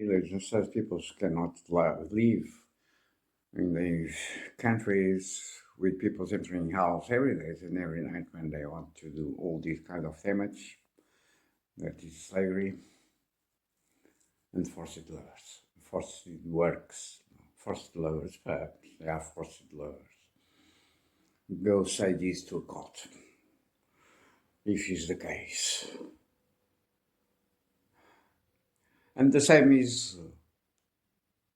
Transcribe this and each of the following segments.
religions, such people cannot live in these countries with people entering house every day and every night when they want to do all these kind of damage. That is slavery and forced lovers, forced works, forced lovers, perhaps. They are forced lovers. Go say this to a court, if is the case. And the same is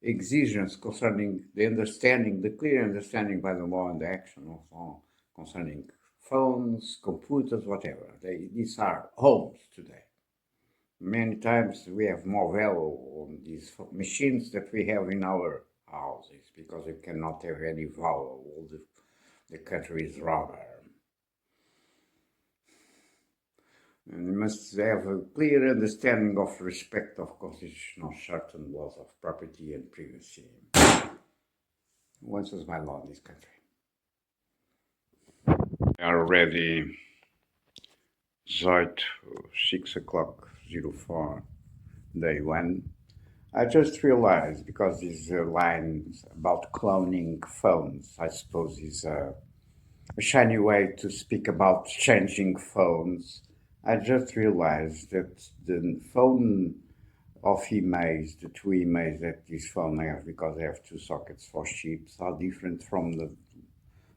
exigence concerning the understanding, the clear understanding by the law and the action of law concerning phones, computers, whatever. These are homes today. Many times we have more value on these machines that we have in our houses because we cannot have any value. All the country is rubber. And we must have a clear understanding of respect of constitutional certain laws of property and privacy. Once was my law in this country. We are already 6:04, day 1. I just realized, because these lines about cloning phones, I suppose is a shiny way to speak about changing phones. I just realized that the phone of emails, the two emails that this phone has, because they have two sockets for chips, are different from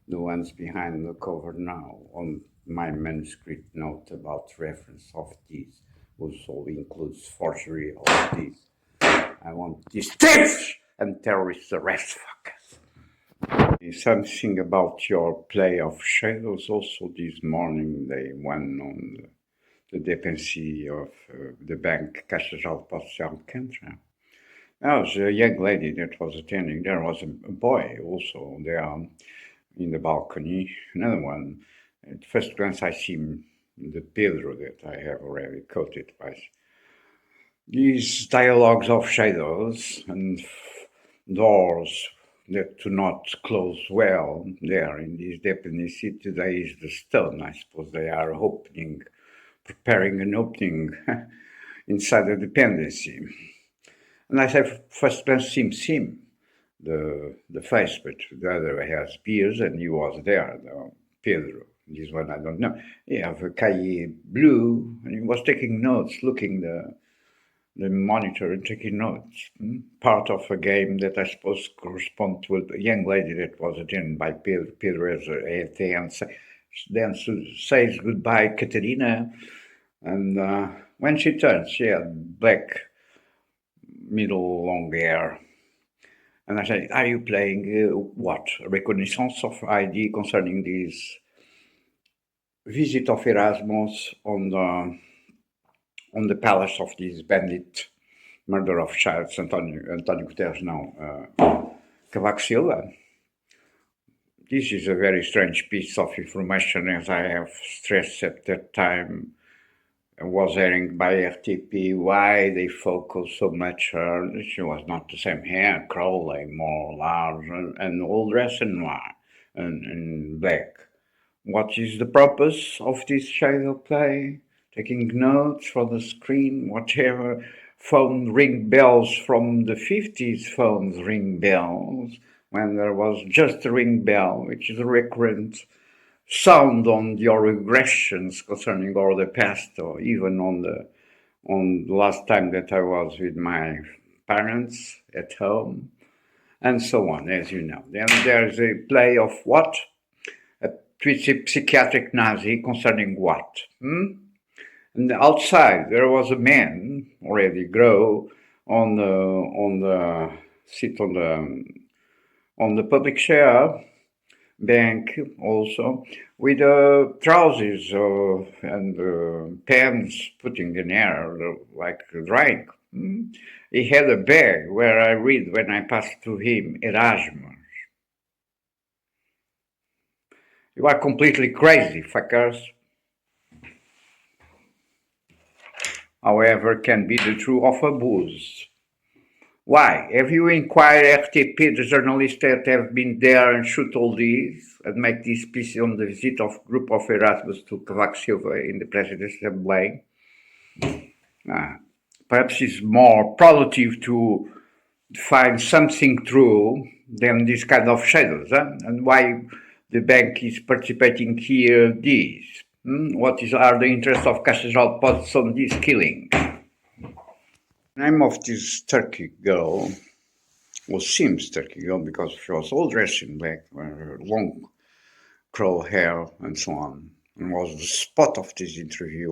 the ones behind the cover now. On my manuscript note about reference of this also includes forgery of this. I want these thieves and terrorists arrest fuckers. Something about your play of shadows also this morning. They won on the dependency of the bank Caixa Geral de Depósitos de Alcântara. There was a young lady that was attending. There was a boy also there in the balcony. Another one. At first glance, I see the Pedro that I have already quoted by these dialogues of shadows and doors that do not close well there in this dependency. Today is the stone. I suppose they are preparing an opening inside the dependency. And I say, first glance, Sim, the face, but the other has beers, and he was there, Pedro. This one I don't know. He have a cahier blue, and he was taking notes, looking the monitor and taking notes. Part of a game that I suppose correspond to a young lady that was attended by Pedro. Pedro has a then says goodbye, Katerina, and when she turns, she had black, middle, long hair. And I said, are you playing what? Reconnaissance of ID concerning this visit of Erasmus on the palace of this bandit, murder of child, Antonio Guterres now, Cavaco Silva. This is a very strange piece of information, as I have stressed at that time. Was airing by RTP, why they focus so much on she was not the same hair, curly, more large, and all dressed in noir and black. What is the purpose of this shadow play? Taking notes for the screen, whatever. Phone ring bells from the 50s, phones ring bells, when there was just a ring bell, which is a recurrent sound on your regressions concerning all the past, or even on the last time that I was with my parents at home, and so on, as you know. Then there's a play of what? A psychiatric Nazi concerning what? And outside there was a man already grow on the seat on the public share bank also, with trousers and pants putting in air like a drink. He had a bag where I read when I passed to him, Erasmus. You are completely crazy, fuckers. However, can be the truth of a booze. Why? Have you inquired FTP, the journalists that have been there and shoot all these and make this piece on the visit of group of Erasmus to Cavaco Silva in the presidency assembly? perhaps it's more productive to find something true than this kind of shadows. And why the bank is participating here, this? Are the interests of Castral Pots on this killing? The name of this Turkey girl, or seems Turkey girl, because she was all dressed in black, long curl hair and so on, and was the spot of this interview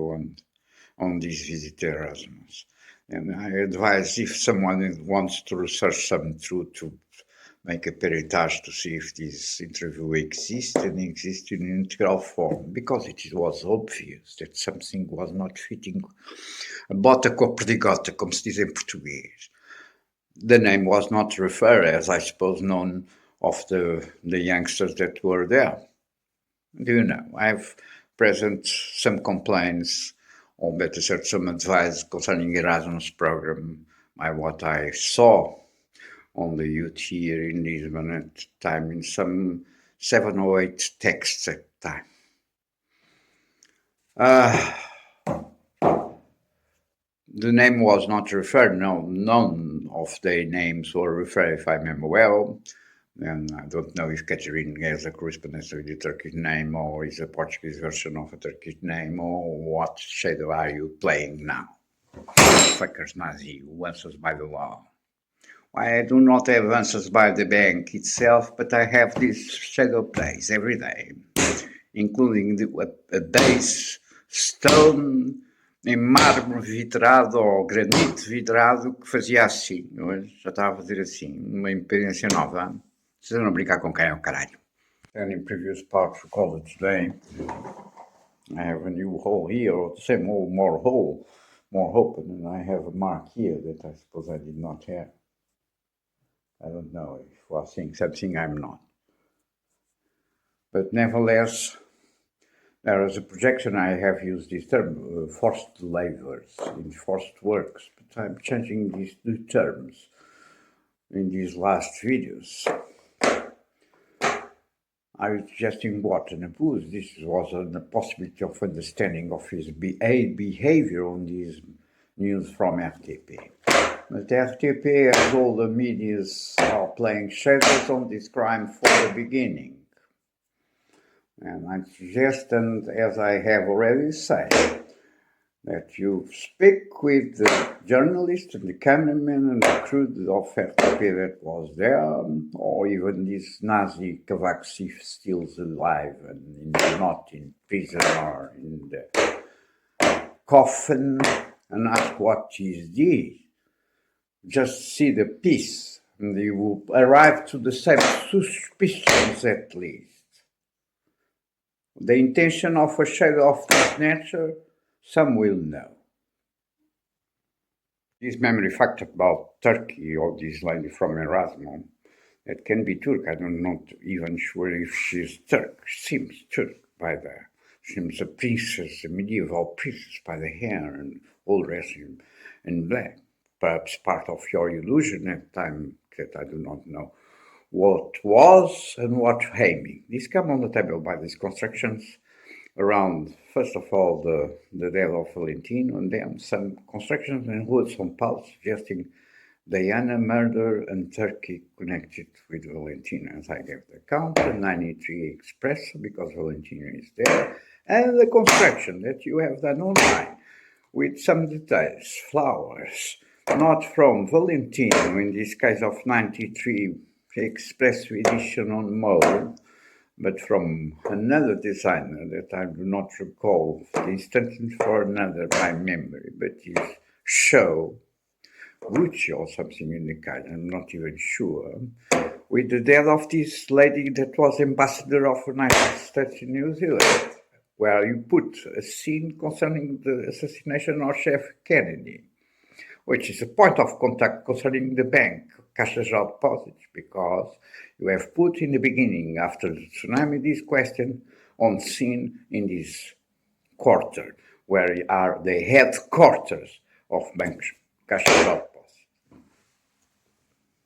on this visit to Erasmus. And I advise if someone wants to research some truth to make a peritage to see if this interview exists and exists in integral form, because it was obvious that something was not fitting. Bota com a perdigota, como se diz em português. The name was not referred, as I suppose, none of the youngsters that were there. Do you know, I've present some complaints, or better said, some advice concerning Erasmus program by what I saw on the youth here in Lisbon at the time, in some 7 or 8 texts at the time. The name was not referred, no, none of the names were referred, if I remember well. And I don't know if Catherine has a correspondence with the Turkish name, or is a Portuguese version of a Turkish name, or what shadow are you playing now? Fuckers Nazi, who answers by the law. Why, I do not have answers by the bank itself, but I have these shadow plays every day, including a base stone em mármore vidrado ou granito vidrado que fazia assim, já estava a fazer assim, uma experiência nova. Vocês não brincar com quem é o caralho. And in previous parts for college day, I have a new hole here, or the same hole, more open, and I have a mark here that I suppose I did not have. I don't know if I was seeing something I'm not. But nevertheless, there is a projection. I have used this term, forced labors in forced works, but I'm changing these two terms in these last videos. I was suggesting what an abuse. This was a possibility of understanding of his behavior on these news from RTP. But RTP, as all the medias, are playing shadows on this crime from the beginning. And I suggest, and as I have already said, that you speak with the journalist and the cameraman and the crew of RTP that was there, or even this Nazi Cavaco still alive and not in prison or in the coffin, and ask what is this. Just see the piece, and you will arrive to the same suspicions at least. The intention of a shadow of this nature, some will know. This memory fact about Turkey, or this lady from Erasmus, that can be Turk. I'm not even sure if she's Turk. Seems Turk by the, seems a princess, a medieval princess by the hair and all dressed in black. Perhaps part of your illusion at the time that I do not know what was and what aiming. These come on the table by these constructions around, first of all, the death of Valentino, and then some constructions in Rua de São Paulo suggesting Diana murder and Turkey connected with Valentino, as I gave the account, the 93 Express, because Valentino is there, and the construction that you have done online with some details, flowers, not from Valentino, in this case of 93 Express edition on mold, but from another designer that I do not recall the instance for another by memory, but his show, Gucci or something in the kind, I'm not even sure, with the death of this lady that was ambassador of the United States in New Zealand, where you put a scene concerning the assassination of Chef Kennedy, which is a point of contact concerning the bank, Caixa Geral de Depósitos, because you have put in the beginning, after the tsunami, this question on scene in this quarter, where are the headquarters of Bank Caixa Geral de Depósitos.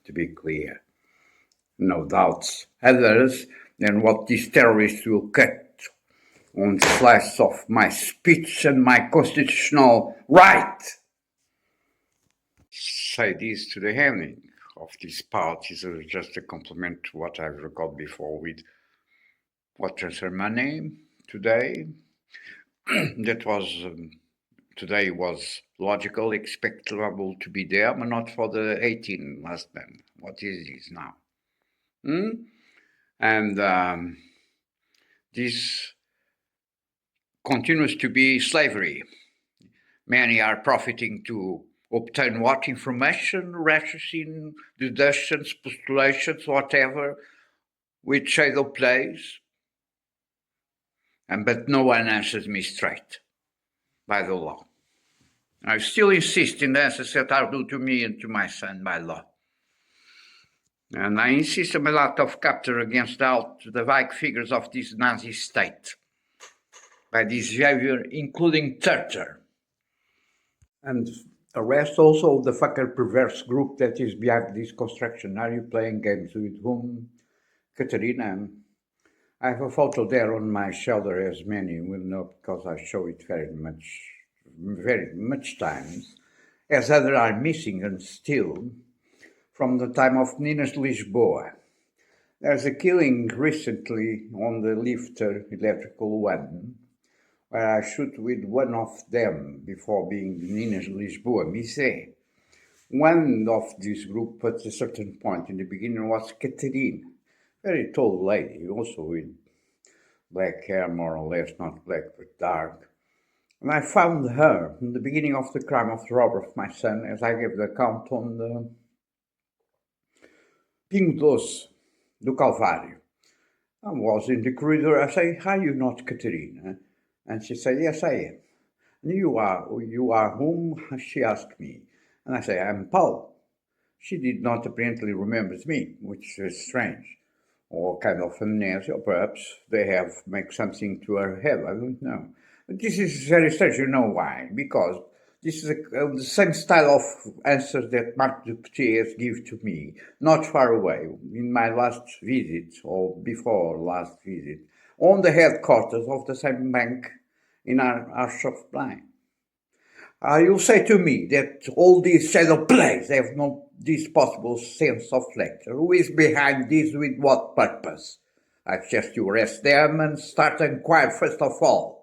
To be clear, no doubts others than what these terrorists will cut on slice of my speech and my constitutional right say this to the ending of this part is just a compliment to what I've recalled before with what transfer money today. That was today was logical, expectable to be there, but not for the 18 last time. What is this now? And this continues to be slavery. Many are profiting to obtain what information, rationing, deductions, postulations, whatever, with shadow plays. But no one answers me straight by the law. I still insist in the answers that are due to me and to my son by law. And I insist on a lot of capture against the vague figures of this Nazi state by this behavior, including torture. And arrest also the fucker perverse group that is behind this construction. Are you playing games with whom? Katerina, I have a photo there on my shoulder, as many will know, because I show it very much times, as others are missing and still, from the time of Ninas Lisboa. There's a killing recently on the lifter electrical one, where I shoot with one of them before being Ninas Lisboa, Mise. One of this group at a certain point in the beginning was Caterine, very tall lady, also with black hair, more or less, not black but dark. And I found her in the beginning of the crime of the robber of my son, as I gave the account on the Pingo Doce do Calvário. I was in the corridor. I say, "Are you not Caterina?" And she said, "Yes, I am." "And you are whom?" she asked me. And I say, "I'm Paul." She did not apparently remember me, which is strange, or kind of amnesia, or perhaps they have make something to her head, I don't know. But this is very strange, you know why? Because this is the same style of answer that Marc Dupetit has given to me, not far away, in my last visit, or before last visit, on the headquarters of the same bank in our Archofplein. You'll say to me that all these shadow plays have no this possible sense of lecture. Who is behind this with what purpose? I suggest you arrest them and start inquire first of all.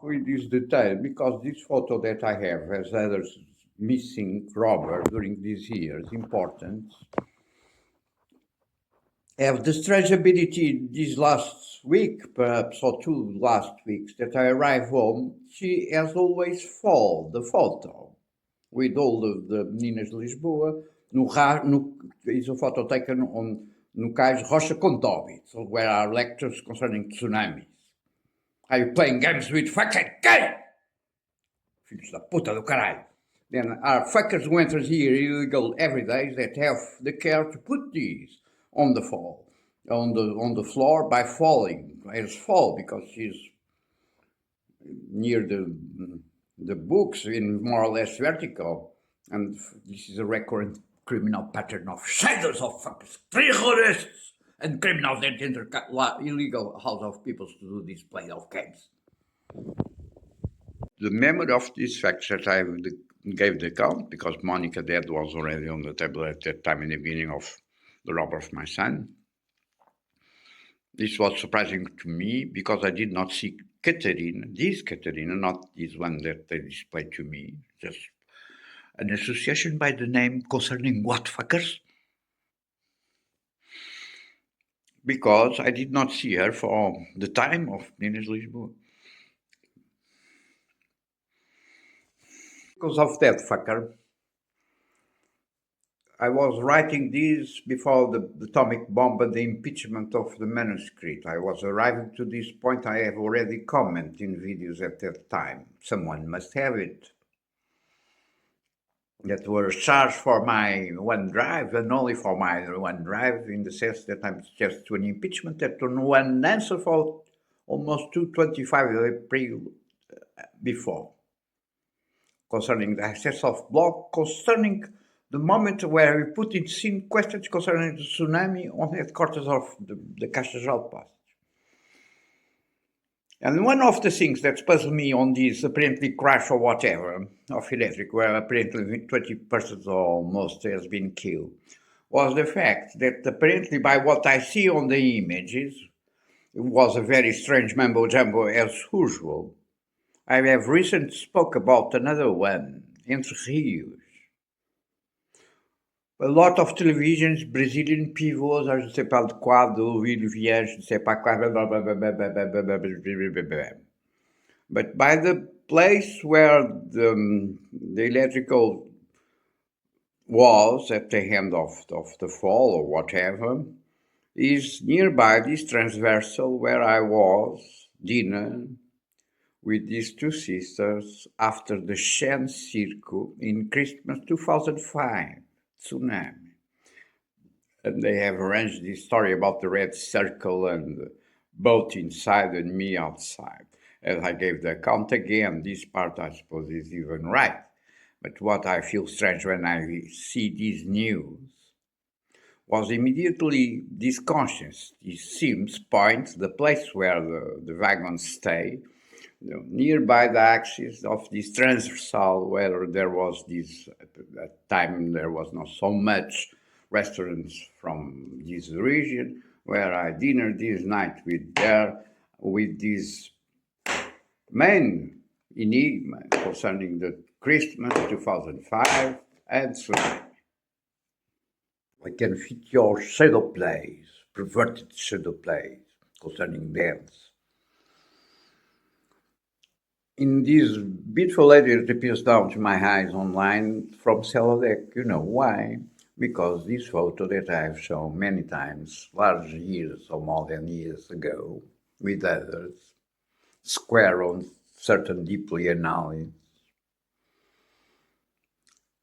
With this detail, because this photo that I have has others missing robber during these years, important, have the strange ability this last week, perhaps, or two last weeks, that I arrive home, she has always followed the photo with all the meninas de Lisboa. Is a photo taken on no cais Rocha Contóbito, where are lectures concerning tsunamis. Are you playing games with fucking gay? Filhos da puta do caralho. Then our fuckers who enter here illegal every day that have the care to put these on the floor by falling. As fall because she's near the books in more or less vertical, and this is a recurrent criminal pattern of shadows of fuckers, terrorists, and criminals that enter illegal house of people to do this play of games. The memory of these facts that I gave the account, because Monica Dead was already on the table at that time in the beginning of the robber of my son. This was surprising to me because I did not see this Caterina, not this one that they displayed to me, just an association by the name concerning what fuckers? Because I did not see her for the time of Ninas Lisboa. Because of that fucker, I was writing this before the atomic bomb and the impeachment of the manuscript. I was arriving to this point. I have already commented in videos at that time. Someone must have it. That were charged for my OneDrive and only for my OneDrive, in the sense that I'm just to an impeachment that on one answer for almost 225 April before. Concerning the access of block, concerning the moment where we put in scene questions concerning the tsunami on headquarters of the Caixa Geral de Depósitos. And one of the things that puzzled me on this apparently crash or whatever of electric, where apparently 20% or most has been killed, was the fact that apparently by what I see on the images, it was a very strange mumbo jumbo as usual. I have recently spoke about another one, Entre Rios. A lot of televisions, Brazilian pivots, je ne sais pas de quoi, d'ouvrir vient, je ne sais pas quoi, but by the place where the electrical was at the end of the fall or whatever, is nearby this transversal where I was, dinner, with these two sisters after the Shen Circo in Christmas 2005, tsunami. And they have arranged this story about the red circle and both inside and me outside. As I gave the account again, this part I suppose is even right. But what I feel strange when I see this news was immediately this conscience, this seems point, the place where the wagons stay, nearby the axis of this transversal where there was this, at that time there was not so much restaurants from this region, where I dinner this night with this main enigma concerning the Christmas 2005 and so on. I can fit your shadow plays, perverted shadow plays concerning dance. In this beautiful lady that appears down to my eyes online from Celadec. You know why? Because this photo that I have shown many times, large years or more than years ago, with others, square on certain deeply analyzed,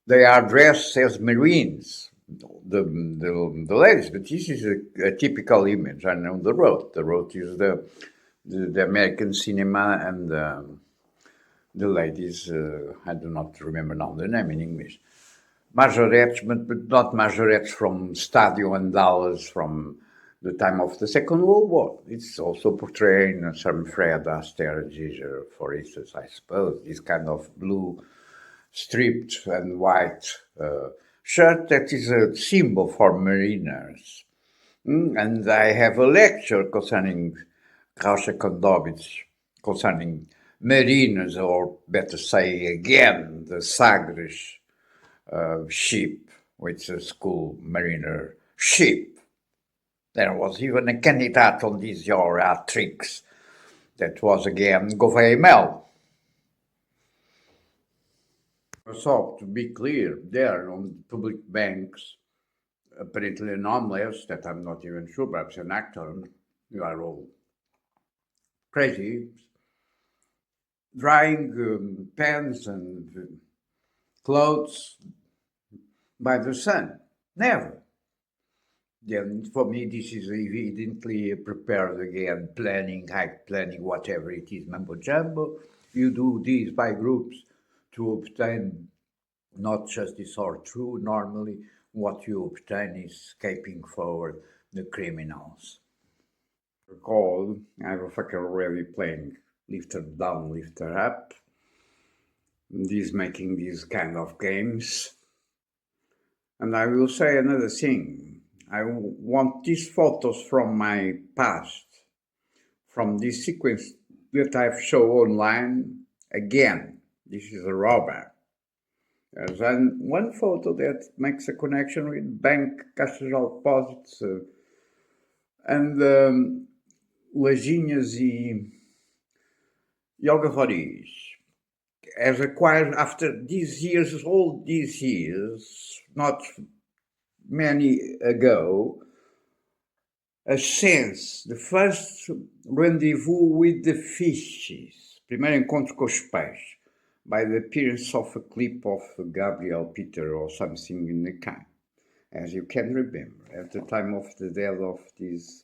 they are dressed as Marines, the ladies, but this is a typical image. I know the road. The road is the American cinema and the ladies, I do not remember now the name in English, majorettes, but not majorettes from Stadio and Dallas from the time of the Second World War. It's also portraying some Fred Astaire, Giger, for instance, I suppose, this kind of blue striped and white shirt that is a symbol for mariners. And I have a lecture concerning Krausse Kondowitz, concerning mariners, or better say again, the Sagres ship, which is a school mariner ship. There was even a candidate on these your tricks that was again Gouveia Mel. So, to be clear, there on public banks, apparently anomalous that I'm not even sure, perhaps an actor, you are all crazy, drying pens and clothes by the sun. Never. Then for me, this is evidently prepared again, planning, hike planning, whatever it is, mumbo jumbo. You do this by groups to obtain not justice or true. Normally, what you obtain is escaping forward the criminals. Recall, I have a fucker already playing lifter down, lifter up. These making these kind of games. And I will say another thing. I want these photos from my past, from this sequence that I've shown online. Again, this is a robber. There's one photo that makes a connection with bank cash deposits and Lajinhas e Algarrois. Has acquired after these years, all these years, not many ago, a sense, the first rendezvous with the fishes, primeiro encontro com os peixes, by the appearance of a clip of Gabriel Peter or something in the kind, as you can remember, at the time of the death of this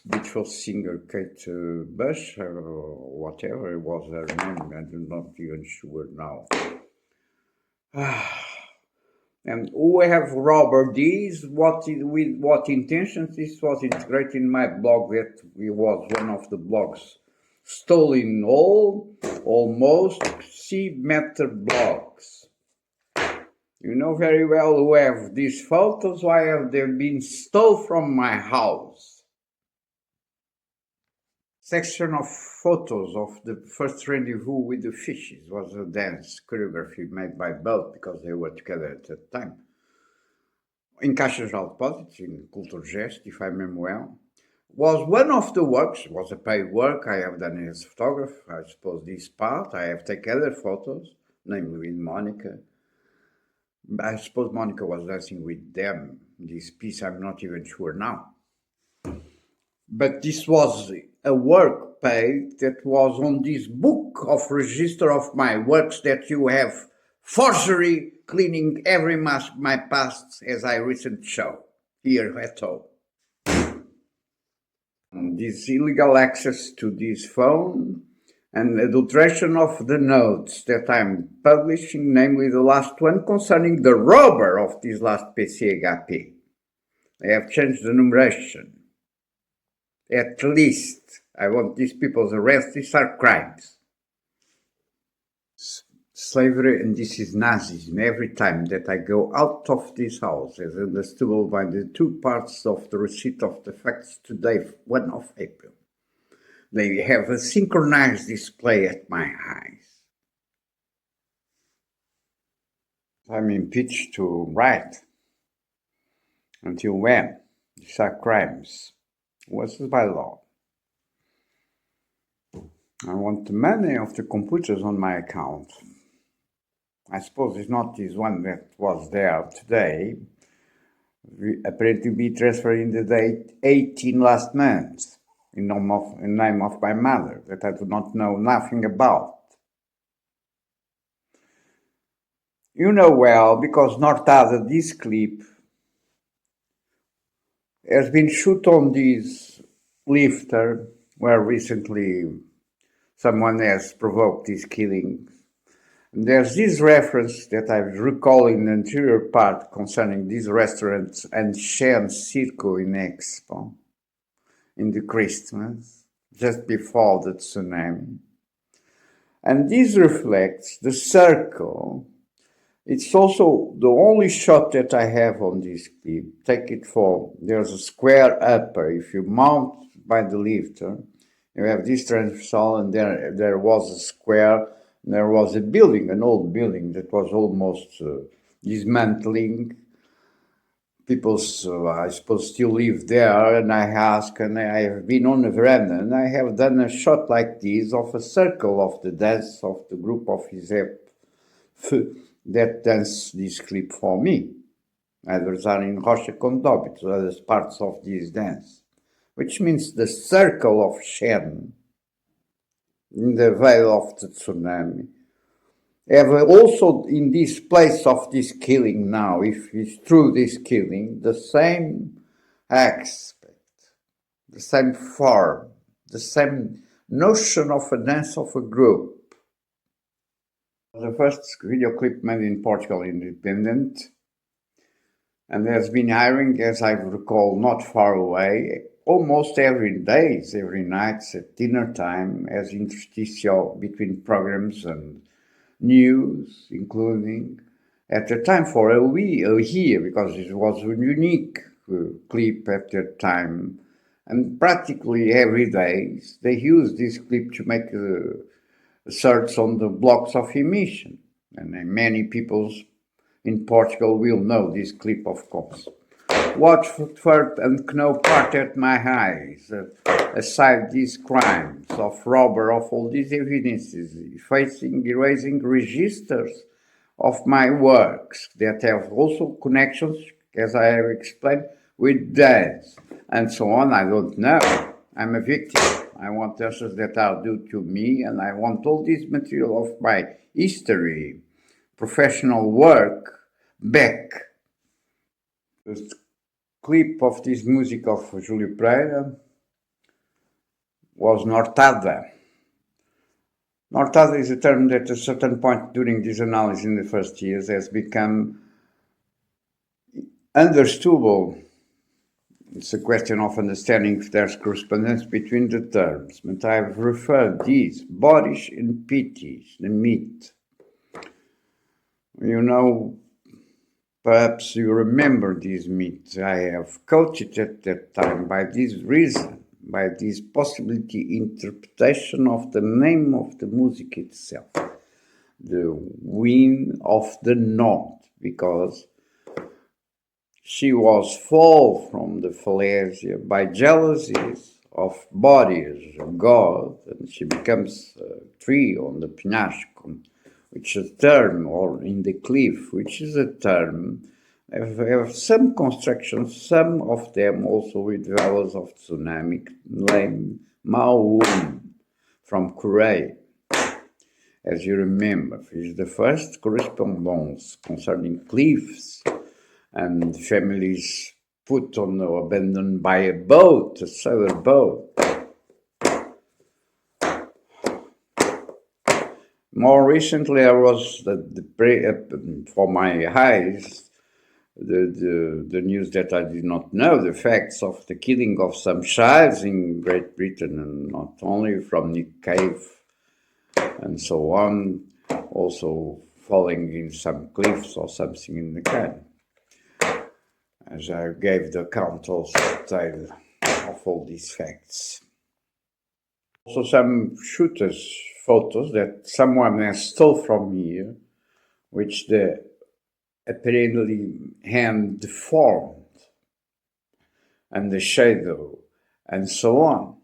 beautiful singer Kate Bush, or whatever it was her name, I'm not even sure now. And who have robbed these? With what intentions? This was integrated in my blog that was one of the blogs stolen almost C-meter blocks. You know very well who have these photos. Why have they been stolen from my house? Section of photos of the first rendezvous with the fishes was a dance choreography made by both because they were together at that time. In Caixas de Depósitos, in Culture Gesto, if I remember well, was one of the works, was a paid work I have done as a photographer. I suppose this part, I have taken other photos, namely with Monica. I suppose Monica was dancing with them. This piece, I'm not even sure now. But this was a work paid that was on this book of register of my works that you have forgery cleaning every my past as I recently show here at home. This illegal access to this phone and adulteration of the notes that I'm publishing, namely the last one concerning the robber of this last PCHP. I have changed the numeration. At least I want these people's arrest. These are crimes. Slavery, and this is Nazism. Every time that I go out of this house, as understood by the two parts of the receipt of the facts today, 1 of April, they have a synchronized display at my eyes. I'm impeached to write. Until when? These are crimes. What's by law? I want the money of the computers on my account. I suppose it's not this one that was there today. Apparently be transferred in the date 18 last month in name of my mother that I do not know nothing about. You know well, because Nortada, this clip, has been shot on this lifter where recently someone has provoked this killing. And there's this reference that I recall in the anterior part concerning these restaurants and Shen Circo in Expo in the Christmas, just before the tsunami. And this reflects the circle. It's also the only shot that I have on this clip. Take it for, there's a square upper. If you mount by the lifter, you have this transversal, and there was a square. There was a building, an old building that was almost dismantling. People, I suppose, still live there, and I ask, and I have been on the veranda, and I have done a shot like this of a circle of the dance of the group of ISEP that dance this clip for me. Others are in Rocha Condobit, other parts of this dance, which means the circle of Shen in the veil of the tsunami, have also in this place of this killing now, if it's true this killing, the same aspect, the same form, the same notion of a dance of a group. The first video clip made in Portugal, independent, and there's been hiring, as I recall, not far away, almost every day, every night at dinner time, as interstitial between programs and news, including at the time for a year, because it was a unique clip at that time. And practically every day they used this clip to make a search on the blocks of emission. And many people in Portugal will know this clip, of course. Watford and Know part at my eyes, aside these crimes of robber of all these evidences, erasing registers of my works that have also connections, as I have explained, with dance and so on. I don't know. I'm a victim. I want answers that are due to me, and I want all this material of my history, professional work, back. The clip of this music of Júlio Pereira was Nortada. Nortada is a term that at a certain point during this analysis in the first years has become understandable It's a question of understanding if there's correspondence between the terms, but I've referred these, bodies and pities, the meat. You know, perhaps you remember these myths. I have quoted at that time by this reason, by this possibility interpretation of the name of the music itself, the Wind of the North, because she was fall from the fallacia by jealousies of bodies of God, and she becomes a tree on the pinnacle, which is a term, or in the cliff, which is a term. Have some constructions, some of them also with vowels of tsunami, named Maun from Korea. As you remember, is the first correspondence concerning cliffs and families put on or abandoned by a boat, a sailor boat. More recently, I was for my eyes the news that I did not know, the facts of the killing of some childs in Great Britain, and not only from Nick Cave and so on, also falling in some cliffs or something in the kind. As I gave the account also of all these facts. Also some shooters' photos that someone has stole from here, which the apparently hand deformed, and the shadow, and so on,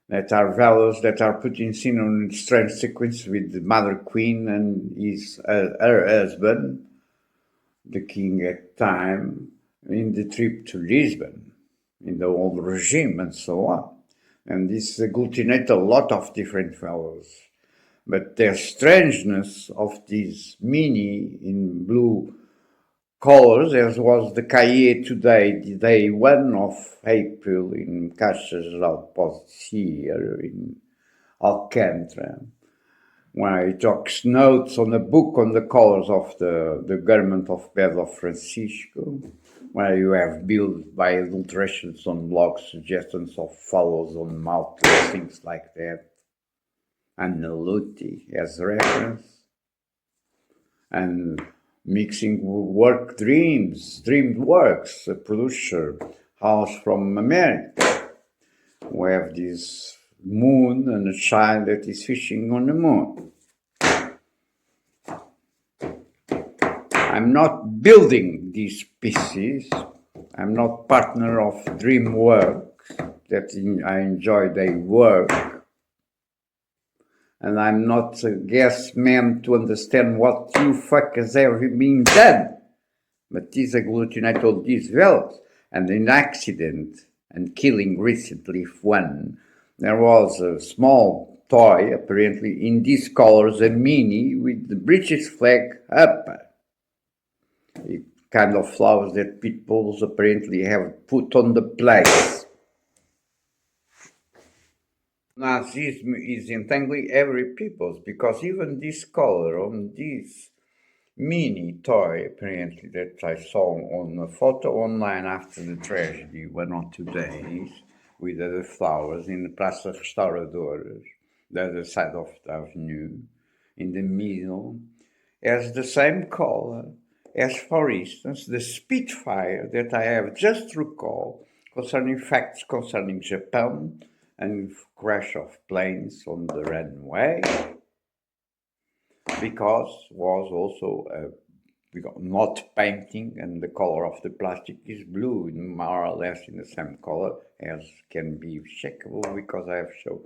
that are values that are put in scene on strange sequence with the Mother Queen and her husband, the king at time, in the trip to Lisbon, in the old regime, and so on. And this agglutinates a lot of different values. But the strangeness of this mini in blue colors, as was the cahier today, the day 1 of April in Caixa Geral de Depósitos here in Alcântara, where he talks notes on a book on the colors of the garment of Pedro Francisco, where you have built by adulterations on blogs, suggestions of follows on mouth, things like that, and Naluti as reference, and mixing work dreamed works, a producer house from America. We have this moon and a child that is fishing on the moon. I'm not building these pieces. I'm not partner of dream work that I enjoy their work. And I'm not a guest man to understand what you fuckers have been done. But these agglutinate all these values. And in accident and killing recently one, there was a small toy, apparently in these colors, a mini with the British flag up. It kind of flowers that people apparently have put on the place. Nazism is entangling every peoples, because even this color on this mini toy, apparently, that I saw on a photo online after the tragedy, 1 or 2 days, with the flowers in the Praça Restauradores, the other side of the avenue, in the middle, has the same color as, for instance, the Spitfire that I have just recalled concerning facts concerning Japan and crash of planes on the runway, because was also not painting, and the color of the plastic is blue, more or less in the same color as can be checkable, because I have shown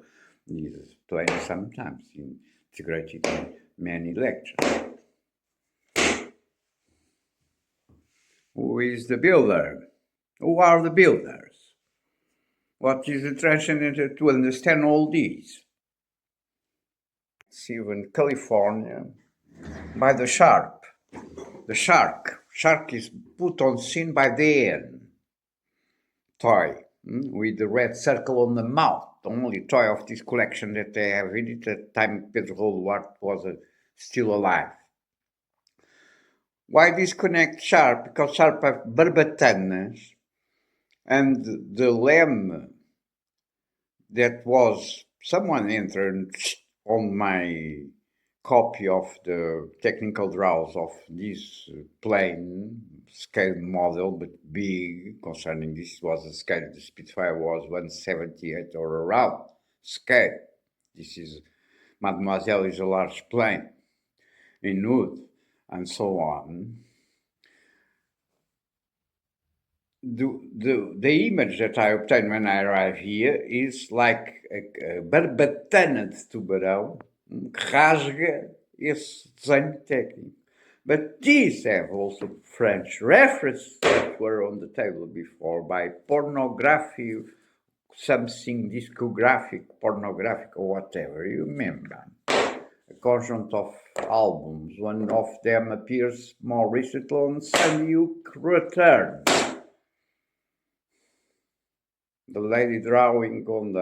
these planes sometimes integrated in many lectures. Who is the builder? Who are the builders? What is the transcendent to understand all these? See, in California, by the shark. The shark is put on scene by the end toy, with the red circle on the mouth. The only toy of this collection that they have in it at the time Pedro Duarte was still alive. Why disconnect sharp? Because sharp have barbatanas And the lamb that was someone entered on my copy of the technical draws of this plane scale model, but big concerning this was a scale. The Spitfire was 178 or around scale. This is Mademoiselle is a large plane in wood and so on. The image that I obtained when I arrive here is like a barbatana de tubarão que rasga esse desenho técnico. But these have also French references that were on the table before by pornography, something discographic, pornographic, or whatever, you remember. A conjunct of albums. One of them appears more recently on Sun-Yuk Return. The lady drawing on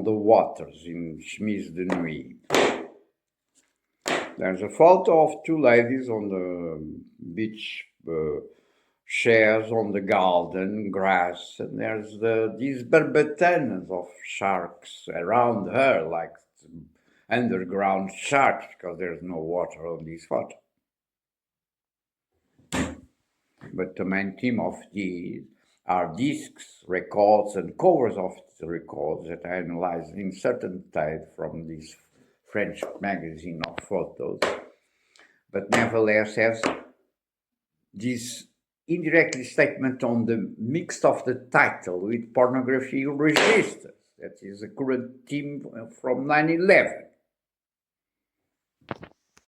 the waters in Chemise de Nuit. There's a photo of two ladies on the beach chairs on the garden grass, and there's these barbatanas of sharks around her, like underground sharks, because there's no water on this photo. But the main theme of these are discs, records, and covers of the records that I analyzed in certain detail from this French magazine of photos, but nevertheless has this indirectly statement on the mix of the title with pornography registers. That is a current theme from 9/11.